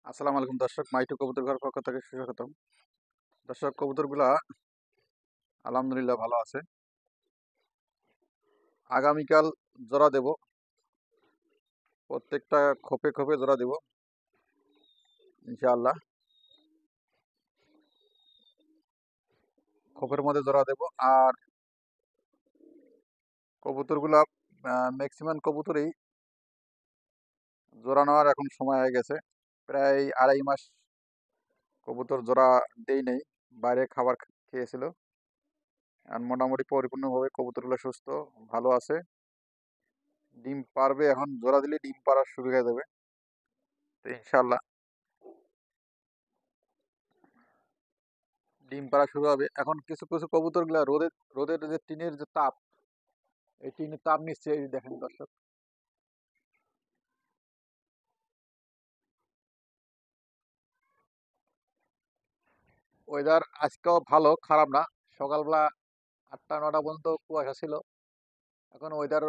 আসসালামু আলাইকুম দর্শক, মাইটু কবুতর ঘর পক্ষ থেকে সুস্বাগতম। দর্শক, কবুতরগুলা আলহামদুলিল্লাহ ভালো আছে। আগামীকাল জোড়া দেব, প্রত্যেকটা খোপে খোপে জোড়া দেব ইনশাআল্লাহ। খোপের মধ্যে জোড়া দেব। আর কবুতরগুলা ম্যাক্সিমাম কবুতরই জোড়া নেওয়ার এখন সময় হয়ে গেছে। প্রায় 2.5 মাস কবুতর জোড়া দেই নেই, বাইরে খাবার খেয়েছিল। আর মোটামুটি পরিপূর্ণভাবে কবুতরগুলো সুস্থ ভালো আছে, ডিম পারবে। এখন জোড়া দিলে ডিম পাড়ার শুরু হয়ে যাবে, তো ইনশাআল্লাহ ডিম পাড়া শুরু হবে। এখন কিছু কিছু কবুতর গুলা রোদের রোদের যে টিনের যে তাপ, এই টিনের তাপ নিচ্ছে। এই যে দেখেন দর্শক, ওয়েদার আজকেও ভালো, খারাপ না। সকালবেলা 8টা 9টা পর্যন্ত কুয়াশা ছিল, এখন ওয়েদার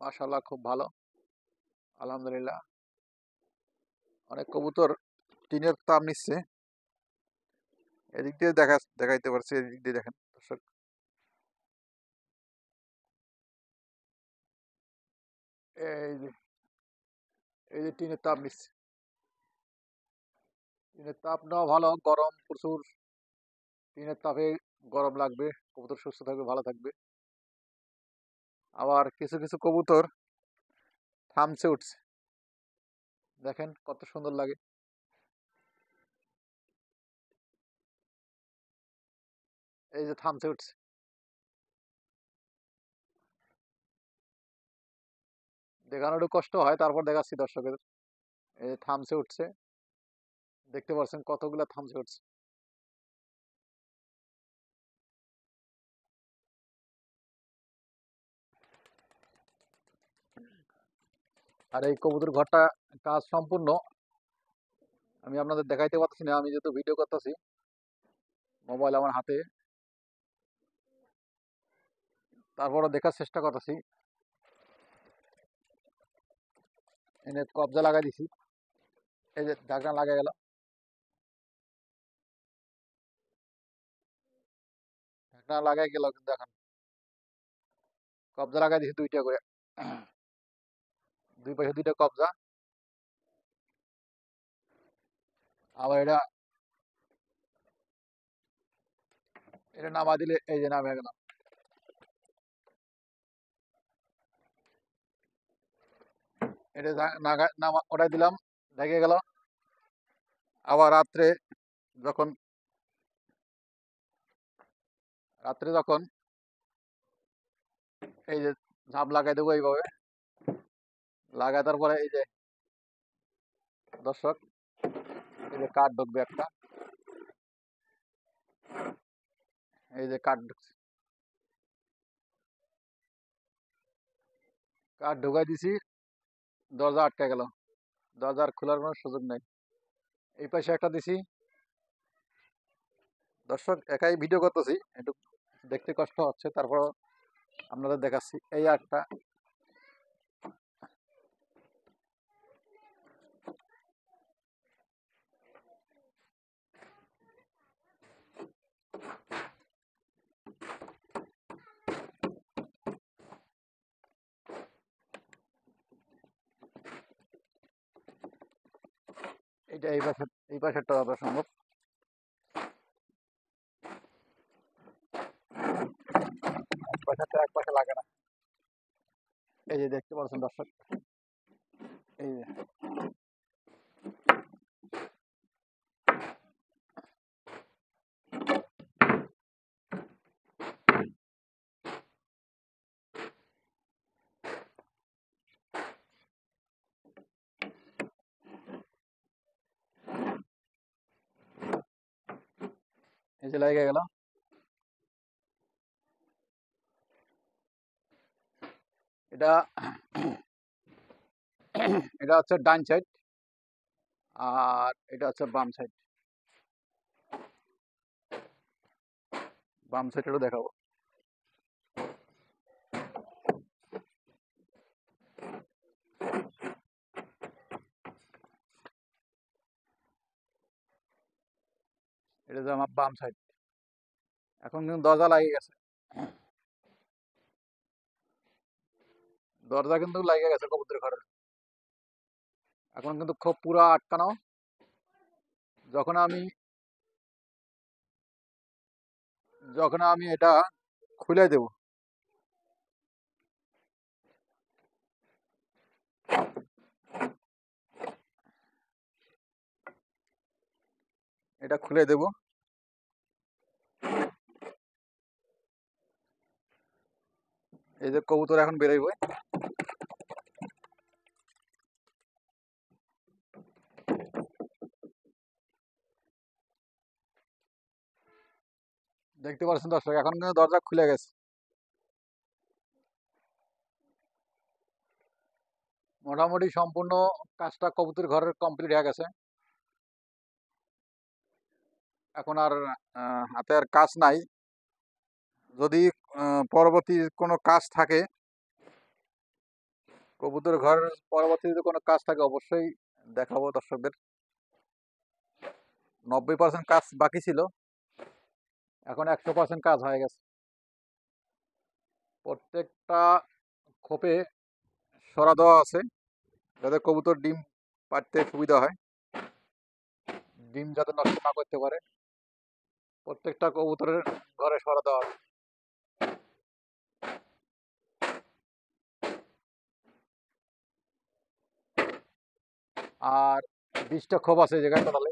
মাশাআল্লাহ খুব ভালো, আলহামদুলিল্লাহ। অনেক কবুতর টিনের তাপ নিচ্ছে। এদিক দিয়ে দেখাইতে পারছি, এদিক দিয়ে দেখেন দর্শক, এই যে এই যে টিনের তাপ নিচ্ছে। টিনের তাপ নেওয়া ভালো, গরম প্রচুর। টিনের তাপে গরম লাগবে, কবুতর সুস্থ থাকবে, ভালো থাকবে। আবার কিছু কিছু কবুতর থামসে উঠছে, দেখেন কত সুন্দর লাগে। এই যে থামসে উঠছে, দেখানো একটু কষ্ট হয়, তারপর দেখাচ্ছি দর্শকের। এই যে থামসে উঠছে, দেখতে পাচ্ছেন কতগুলা থামসে উঠছে। আর এই কবুতর ঘরটা কাজ সম্পূর্ণ, আমি আপনাদের দেখাইতে পারতেছি না, আমি যেহেতু ভিডিও করতেছি, মোবাইল আমার হাতে, তারপরে দেখার চেষ্টা করতেছি। এনে কবজা লাগাই দিছি, এই যে ঢাকনা লাগাই গেল, ঢাকনা লাগাই গেল, কিন্তু এখন কবজা লাগাই দিছি দুইটা করে, দুই পাশে দুইটা কবজা। আবার এটা এটা নামা দিলে এই যে নামে গেল, এটা নামা ওটাই দিলাম, ঢেকে গেল। আবার যখন যখন এই যে ঝাঁপ লাগাই দেবো এইভাবে, লাগাই তারপরে এই যে দর্শক, এই যে কাঠ ঢুকবে একটা, এই যে কাঠ ঢুকছে, কাঠ ঢুকাই দিছি, দরজা আটকে গেল, দরজা আর খোলার কোনো সুযোগ নেই। এই পাশে একটা দিছি। দর্শক, একাই ভিডিও করতেছি, একটু দেখতে কষ্ট হচ্ছে, তারপর আপনাদের দেখাচ্ছি। এই একটা, এটা এই পাশেরটা যত সম্ভব। এক পাশেরটা এক পাশে লাগে না, এই যে দেখতে পাচ্ছেন দর্শক, এই যে এই যে লেগে গেল। এটা এটা হচ্ছে ডান সাইড, আর এটা হচ্ছে বাম সাইড। বাম সাইডেরও দেখাবো। এটা যে আমার বাম সাইড। এখন কিন্তু দরজা লাগিয়ে গেছে, দরজা কিন্তু লাগিয়ে গেছে কবুতরের ঘরের। এখন কিন্তু খুব পুরো আটকানো। যখন আমি যখন আমি এটা খুলে দেব, এটা খুলে দেব, এই যে কবুতর এখন বেরোইবে। দেখতে পাচ্ছেন দর্শক, এখন কিন্তু দরজা খুলে গেছে। মোটামুটি সম্পূর্ণ কাজটা কবুতর ঘরের কমপ্লিট হয়ে গেছে। এখন আর হাতে আর কাজ নাই। যদি পরবর্তী কোনো কাজ থাকে, কবুতর ঘরের পরবর্তী যদি কোনো কাজ থাকে অবশ্যই দেখাবো দর্শকদের। 90% কাজ বাকি ছিল, এখন 100% কাজ হয়ে গেছে। প্রত্যেকটা খোপে সরা দেওয়া আছে, যাতে কবুতর ডিম পাড়তে সুবিধা হয়, ডিম যাতে নষ্ট না করতে পারে। প্রত্যেকটা কবুতরের ঘরে সরা দেওয়া আছে। আর 20টা খোপ আছে এই জায়গায় টোটালে।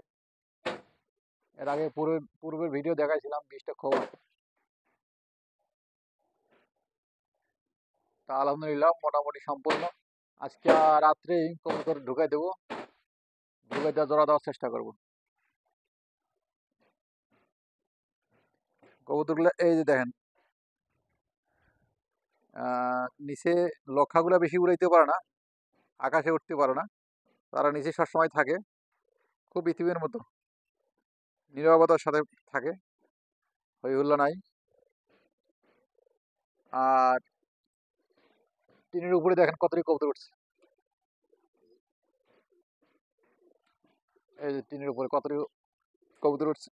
এর আগে পূর্বের ভিডিও দেখাইছিলাম 20টা খোপ আছে। তা আলহামদুলিল্লাহ মোটামুটি সম্পূর্ণ। আজকে রাত্রেই কবুতর ঢুকাই দেবো, ঢুকাই দেওয়া জোড়া দেওয়ার চেষ্টা করবো। কবুতরগুলো এই যে দেখেন, নিচে লক্ষাগুলো বেশি উড়াইতে পারে না, আকাশে উঠতে পারে না, তারা নিচে সবসময় থাকে, খুব পৃথিবীর মতো নীরবতার সাথে থাকে, হই হুল্লো নাই। আর টিনের উপরে দেখেন কতটি কবুতর উঠছে, এই যে টিনের উপরে কতটি কবুতর উঠছে।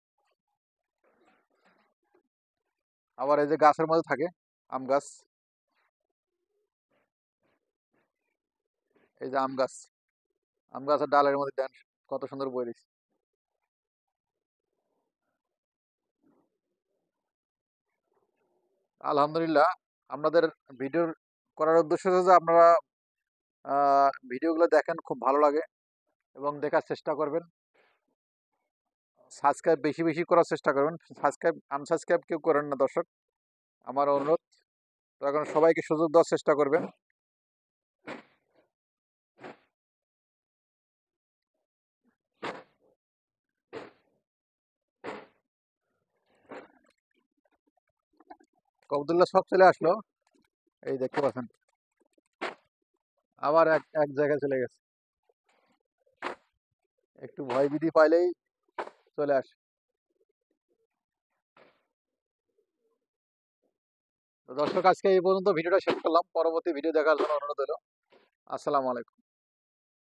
আবার এই যে গাছের মধ্যে থাকে, আম গাছ, এই যে আম গাছ, আম গাছের ডালের মধ্যে দেন কত সুন্দর বই দিচ্ছে। আলহামদুলিল্লাহ, আপনাদের ভিডিও করার উদ্দেশ্য হচ্ছে যে আপনারা ভিডিওগুলো দেখেন, খুব ভালো লাগে এবং দেখার চেষ্টা করবেন। সাবস্ক্রাইব বেশি বেশি করার চেষ্টা করবেন, সাবস্ক্রাইব আনসাবস্ক্রাইব কেউ করেন না দর্শক, আমার অনুরোধ। তো এখন সবাইকে সুযোগ দেওয়ার চেষ্টা করবেন। কবুতরগুলো সব চলে আসলো, এই দেখতে পাচ্ছেন, আবার এক এক জায়গায় চলে গেছে। একটু ভয় ভীতি পাইলেই চলে আসে। তো দর্শক, আজকে এই পর্যন্ত ভিডিওটা শেষ করলাম, পরবর্তী ভিডিও দেখার জন্য অনুরোধ হলো। আসসালামু আলাইকুম।